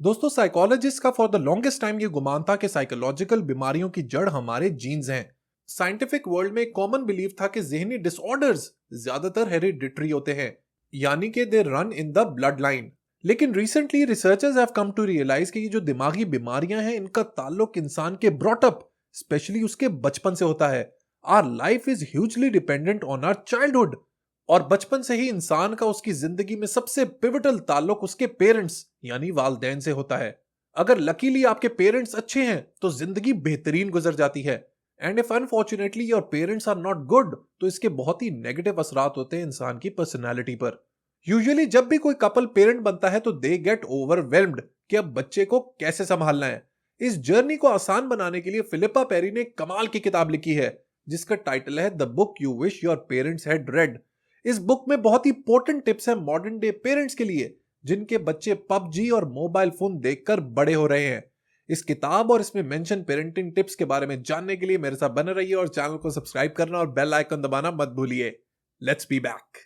दोस्तों साइकोलॉजिस्ट का for the longest time ये गुमान था कि साइकोलॉजिकल बीमारियों की जड़ हमारे जीन्स हैं। साइंटिफिक वर्ल्ड में एक कॉमन बिलीफ था कि जहनी डिसऑर्डर्स ज्यादातर हेरिडिटरी होते हैं, यानी कि they run in the blood line. लेकिन recently researchers have come to realise कि ये जो दिमागी बीमारियां हैं इनका ताल्लुक इंसान के ब्रॉटअप, स्पेशली उसके बचपन से होता है। Our life is hugely dependent on our childhood, और बचपन से ही इंसान का उसकी जिंदगी में सबसे पिवटल ताल्लुक उसके पेरेंट्स यानी वालिदैन से होता है। अगर लकीली आपके पेरेंट्स अच्छे हैं तो जिंदगी बेहतरीन गुजर जाती है, and if unfortunately your parents are not good तो इसके बहुत ही नेगेटिव असरात होते हैं इंसान की पर्सनैलिटी पर। यूजुअली जब भी कोई कपल पेरेंट बनता है तो दे गेट ओवरवेल्म्ड कि अब बच्चे को कैसे संभालना है। इस जर्नी को आसान बनाने के लिए फिलिपा पेरी ने एक कमाल की किताब लिखी है जिसका टाइटल है the book you wish your parents had read. इस बुक में बहुत ही इंपॉर्टेंट टिप्स हैं मॉडर्न डे पेरेंट्स के लिए जिनके बच्चे पबजी और मोबाइल फोन देखकर बड़े हो रहे हैं। इस किताब और इसमें मेंशन पेरेंटिंग टिप्स के बारे में जानने के लिए मेरे साथ बने रहिए और चैनल को सब्सक्राइब करना और बेल आइकन दबाना मत भूलिए। Let's be back.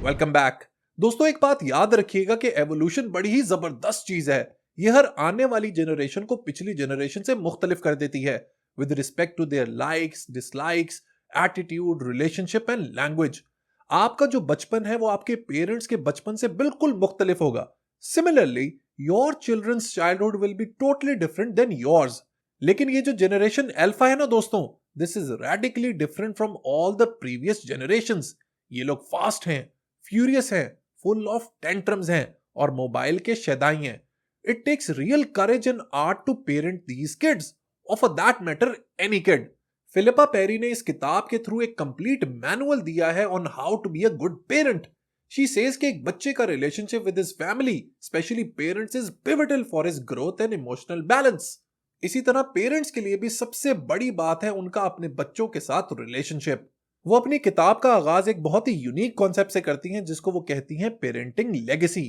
Welcome back. दोस्तों एक बात याद रखिएगा कि एवोल्यूशन बड़ी ही जबरदस्त चीज है। यह हर आने वाली जनरेशन को पिछली जनरेशन से मुख्तलिफ कर देती है with respect to their likes, dislikes, attitude, relationship and language. आपका जो बचपन है वो आपके पेरेंट्स के बचपन से बिल्कुल मुख्तलिफ होगा। Similarly your childrens childhood will be totally different than yours. लेकिन ये जो जनरेशन अल्फा है ना दोस्तों, this is radically different from all the previous generations. ये लोग फास्ट हैं, फ्यूरियस हैं, फुल ऑफ टेंट्रम्स हैं और मोबाइल के शैदाई हैं। It takes real courage and art to parent these kids, और for that matter any kid. Philippa Perry ने इस किताब के थ्रू एक कंप्लीट मैनुअल दिया है on how to be a good parent. She says कि एक बच्चे का relationship with his family, specially parents, is pivotal for his growth and emotional balance. इसी तरह पेरेंट्स के लिए भी सबसे बड़ी बात है उनका अपने बच्चों के साथ रिलेशनशिप। वो अपनी किताब का आगाज एक बहुत ही यूनिक कॉन्सेप्ट से करती हैं जिसको वो कहती हैं parenting legacy.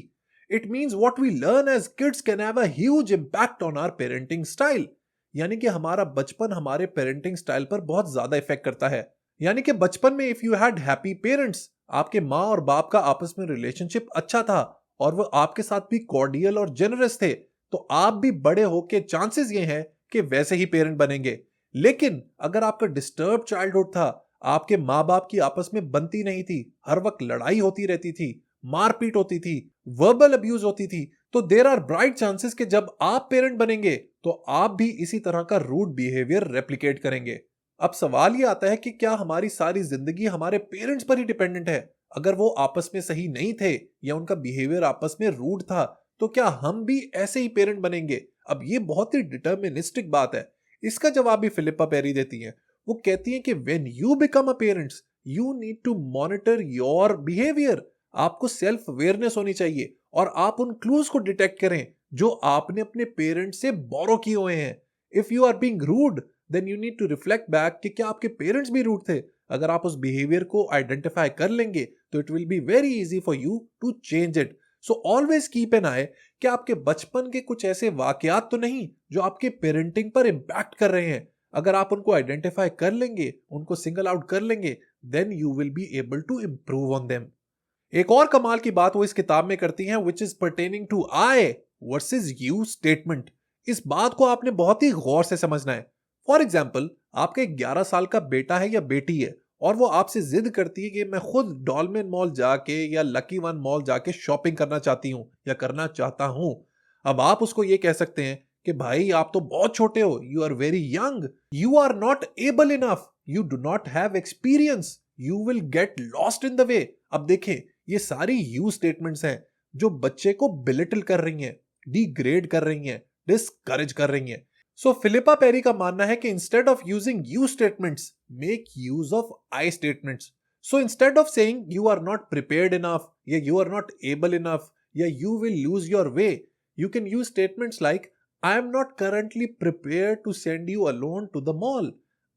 It means what we learn as kids can have a huge impact on our parenting style. यानी कि हमारा बचपन हमारे पेरेंटिंग स्टाइल पर बहुत ज्यादा इफेक्ट करता है। यानी कि बचपन में if you had happy parents, आपके माँ और बाप का आपस में रिलेशनशिप अच्छा था और वो आपके साथ भी कॉर्डियल और जेनरस थे, तो आप भी बड़े होके चांसेस ये हैं कि वैसे ही पेरेंट बनेंगे। लेकिन अगर आपका डिस्टर्ब चाइल्डहुड था, आपके माँ बाप की आपस में बनती नहीं थी, हर वक्त लड़ाई होती रहती थी, मारपीट होती थी, वर्बल अब्यूज होती थी, तो देयर आर ब्राइट चांसेस कि जब आप पेरेंट बनेंगे तो आप भी इसी तरह का रूड बिहेवियर रेप्लिकेट करेंगे। अब सवाल ये आता है कि क्या हमारी सारी जिंदगी हमारे पेरेंट्स पर ही डिपेंडेंट है? अगर वो आपस में सही नहीं थे या उनका बिहेवियर आपस में रूड था, तो क्या हम भी ऐसे ही पेरेंट बनेंगे? अब ये बहुत ही डिटर्मिनिस्टिक बात है। इसका जवाब भी फिलिपा पेरी देती है। वो कहती हैं कि when you become a parents you need to monitor your behaviour. आपको सेल्फ अवेयरनेस होनी चाहिए और आप उन क्लूज को डिटेक्ट करें जो आपने अपने पेरेंट्स से बोरो किए हुए हैं। If you are being rude then you need to reflect back कि क्या आपके पेरेंट्स भी रूड थे। अगर आप उस बिहेवियर को आइडेंटिफाई कर लेंगे तो it will be very easy for you to change it. So always keep an eye कि आपके बचपन के कुछ ऐसे वाकयात तो नहीं जो आपके पेरेंटिंग पर इंपैक्ट कर रहे हैं। अगर आप उनको आइडेंटिफाई कर लेंगे, उनको सिंगल आउट कर लेंगे, then you will be able to improve on them. एक और कमाल की बात वो इस किताब में करती हैं which is pertaining to I versus you statement. इस बात को आपने बहुत ही गौर से समझना है। फॉर एग्जाम्पल, आपका एक 11 साल का बेटा है या बेटी है और वो आपसे जिद करती है कि मैं खुद डॉल्मेन मॉल जाके या लकी वन मॉल जाके शॉपिंग करना चाहती हूँ या करना चाहता हूँ। अब आप उसको ये कह सकते हैं कि भाई आप तो बहुत छोटे हो, you are very young, you are not able enough, you do not have experience, you will get lost in the way. अब देखें, ये सारी यू स्टेटमेंट्स हैं जो बच्चे को बिलिटल कर रही हैं, डिग्रेड कर रही हैं, डिस्करेज कर रही हैं। सो फिलिपा पेरी का मानना है कि instead of using you statements, make use of I statements. So instead of saying you are not prepared enough या you are not able enough या you will lose your way, you can use statements like I am not currently prepared to send you alone to the mall.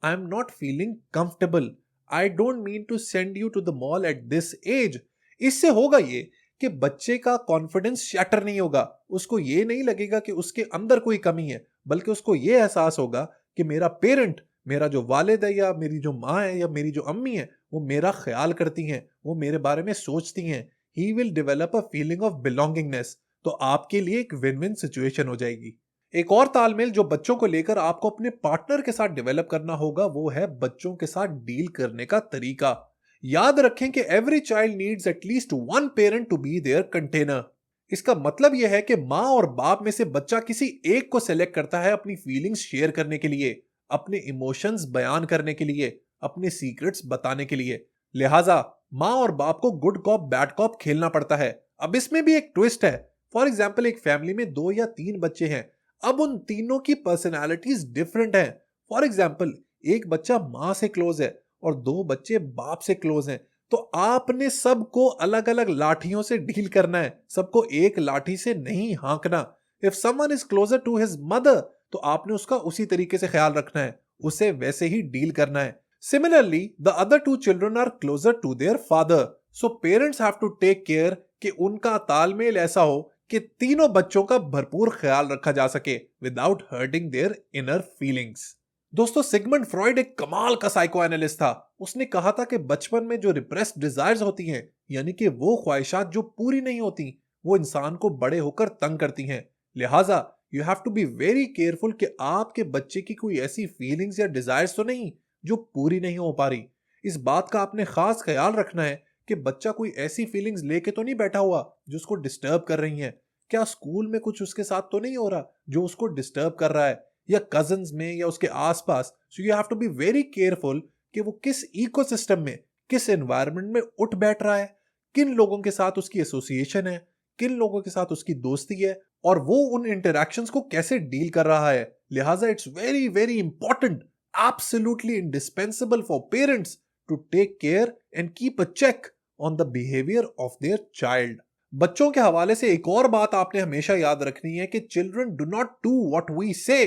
I am not feeling comfortable. I don't mean to send you to the mall at this age. इससे होगा ये कि बच्चे का confidence shatter नहीं होगा। उसको ये नहीं लगेगा कि उसके अंदर कोई कमी है, बल्कि उसको ये एहसास होगा कि मेरा पेरेंट मेरा जो वालिद है या मेरी जो माँ है या मेरी जो अम्मी है वो मेरा ख्याल करती हैं, वो मेरे बारे में सोचती हैं, he will develop a feeling of belongingness. तो आपके लिए एक विन विन सिचुएशन हो जाएगी। एक और तालमेल जो बच्चों को लेकर आपको अपने पार्टनर के साथ डेवलप करना होगा वो है बच्चों के साथ डील करने का तरीका। याद रखें कि every child needs at least one parent to be their container. इसका मतलब यह है कि माँ और बाप में से बच्चा किसी एक को सेलेक्ट करता है अपनी फीलिंग्स शेयर करने के लिए, अपने इमोशंस बयान करने के लिए, अपने सीक्रेट्स बताने के लिए। लिहाजा माँ और बाप को गुड कॉप बैड कॉप खेलना पड़ता है। अब इसमें भी एक ट्विस्ट है। फॉर एग्जाम्पल, एक फैमिली में 2 या 3 बच्चे हैं। अब उन तीनों की पर्सनैलिटीज डिफरेंट हैं। फॉर एग्जाम्पल, एक बच्चा माँ से क्लोज है और 2 बच्चे बाप से क्लोज हैं। तो आपने सबको अलग अलग लाठियों से डील करना है, सबको एक लाठी से नहीं हाँकना। If someone is closer to his mother तो आपने उसका उसी तरीके से ख्याल रखना है, उसे वैसे ही डील करना है। Similarly the other 2 children are closer to their father, so parents have to take care कि उनका तालमेल ऐसा हो कि तीनों बच्चों का भरपूर ख्याल रखा जा सके without hurting their inner feelings. दोस्तों, सिगमंड फ्रॉइड एक कमाल का साइको एनालिस्ट था। उसने कहा था कि बचपन में जो रिप्रेस्ड डिजायर्स होती हैं, यानी कि वो ख्वाहिशात जो पूरी नहीं होती, वो इंसान को बड़े होकर तंग करती हैं। लिहाजा you have to be very careful कि आपके बच्चे की कोई ऐसी फीलिंग्स या डिजायर्स तो नहीं जो पूरी नहीं हो पा रही। इस बात का आपने खास ख्याल रखना है कि बच्चा कोई ऐसी फीलिंग्स लेके तो नहीं बैठा हुआ जो उसको डिस्टर्ब कर रही हैं। क्या स्कूल में कुछ उसके साथ तो नहीं हो रहा जो उसको डिस्टर्ब कर रहा है, या कजन्स में या उसके आसपास। So you have to be very careful कि वो किस इकोसिस्टम में, किस एनवायरनमेंट में उठ बैठ रहा है, किन लोगों के साथ उसकी एसोसिएशन है, किन लोगों के साथ उसकी दोस्ती है, और वो उन इंटरैक्शंस को कैसे डील कर रहा है। लिहाजा it's very very important, absolutely indispensable for parents to take care and keep a check on the behaviour of their child. बच्चों के हवाले से एक और बात आपने हमेशा याद रखनी है कि children do not do what we say,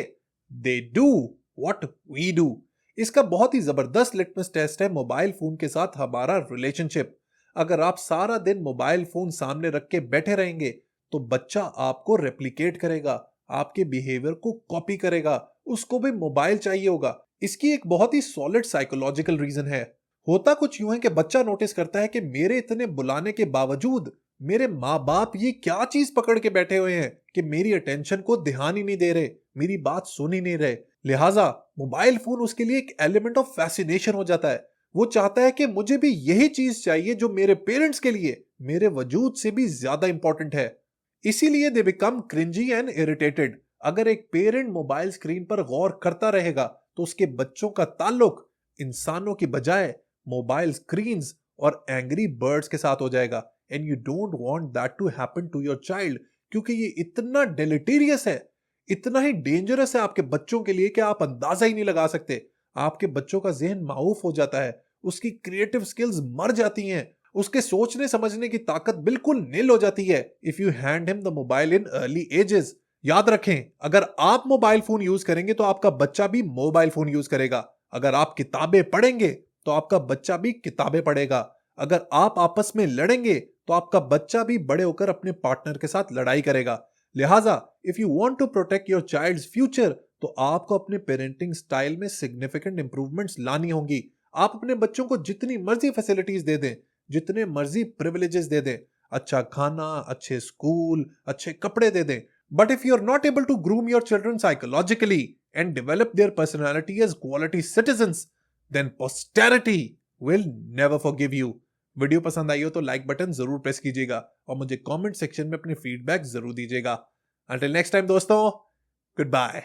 they do what we do. इसका बहुत ही जबरदस्त लिटमस टेस्ट है मोबाइल फोन के साथ हमारा रिलेशनशिप। अगर आप सारा दिन मोबाइल फोन सामने रख के बैठे रहेंगे तो बच्चा आपको रेप्लिकेट करेगा, आपके बिहेवियर को कॉपी करेगा, उसको भी मोबाइल चाहिए होगा। इसकी एक बहुत ही सॉलिड साइकोलॉजिकल रीजन है। होता कुछ यूं है कि बच्चा नोटिस करता है कि मेरे इतने बुलाने के बावजूद मेरे माँ बाप ये क्या चीज पकड़ के बैठे हुए हैं कि मेरी अटेंशन को ध्यान ही नहीं दे रहे, मेरी बात सुन ही नहीं रहे। लिहाजा मोबाइल फोन उसके लिए एक एलिमेंट ऑफ फैसिनेशन हो जाता है। वो चाहता है कि मुझे भी यही चीज चाहिए जो मेरे पेरेंट्स के लिए मेरे वजूद से भी ज्यादा इंपॉर्टेंट है। इसीलिए they become cringey and irritated. अगर एक पेरेंट मोबाइल स्क्रीन पर गौर करता रहेगा तो उसके बच्चों का ताल्लुक इंसानों की बजाय मोबाइल स्क्रीन्स और एंग्री बर्ड्स के साथ हो जाएगा। And you don't want that to happen to your child, क्योंकि ये इतना डेलिटेरियस है, इतना ही डेंजरस है आपके बच्चों के लिए कि आप अंदाजा ही नहीं लगा सकते। आपके बच्चों का जहन माऊफ हो जाता है, उसकी क्रिएटिव स्किल्स मर जाती हैं, उसके सोचने समझने की ताकत बिल्कुल निल हो जाती है if you hand him the mobile in early ages. याद रखें, अगर आप मोबाइल फोन यूज करेंगे तो आपका बच्चा भी मोबाइल फोन यूज करेगा। अगर आप किताबें पढ़ेंगे तो आपका बच्चा भी किताबें पढ़ेगा। अगर आप आपस में लड़ेंगे तो आपका बच्चा भी बड़े होकर अपने पार्टनर के साथ लड़ाई करेगा। लिहाजा if you want to protect your child's future तो आपको अपने पेरेंटिंग स्टाइल में सिग्निफिकेंट इंप्रूवमेंट्स लानी होंगी। आप अपने बच्चों को जितनी मर्जी फैसिलिटीज दे दें, जितने मर्जी प्रिविलेजेस दे दें, अच्छा खाना, अच्छे स्कूल, अच्छे कपड़े दे दें, but if you are not able to groom your children psychologically and develop their personality as quality citizens, then posterity will never forgive you. Video पसंद आई हो तो लाइक बटन जरूर प्रेस कीजिएगा और मुझे कमेंट सेक्शन में अपनी फीडबैक जरूर दीजिएगा। अंटिल नेक्स्ट टाइम दोस्तों, गुड बाय।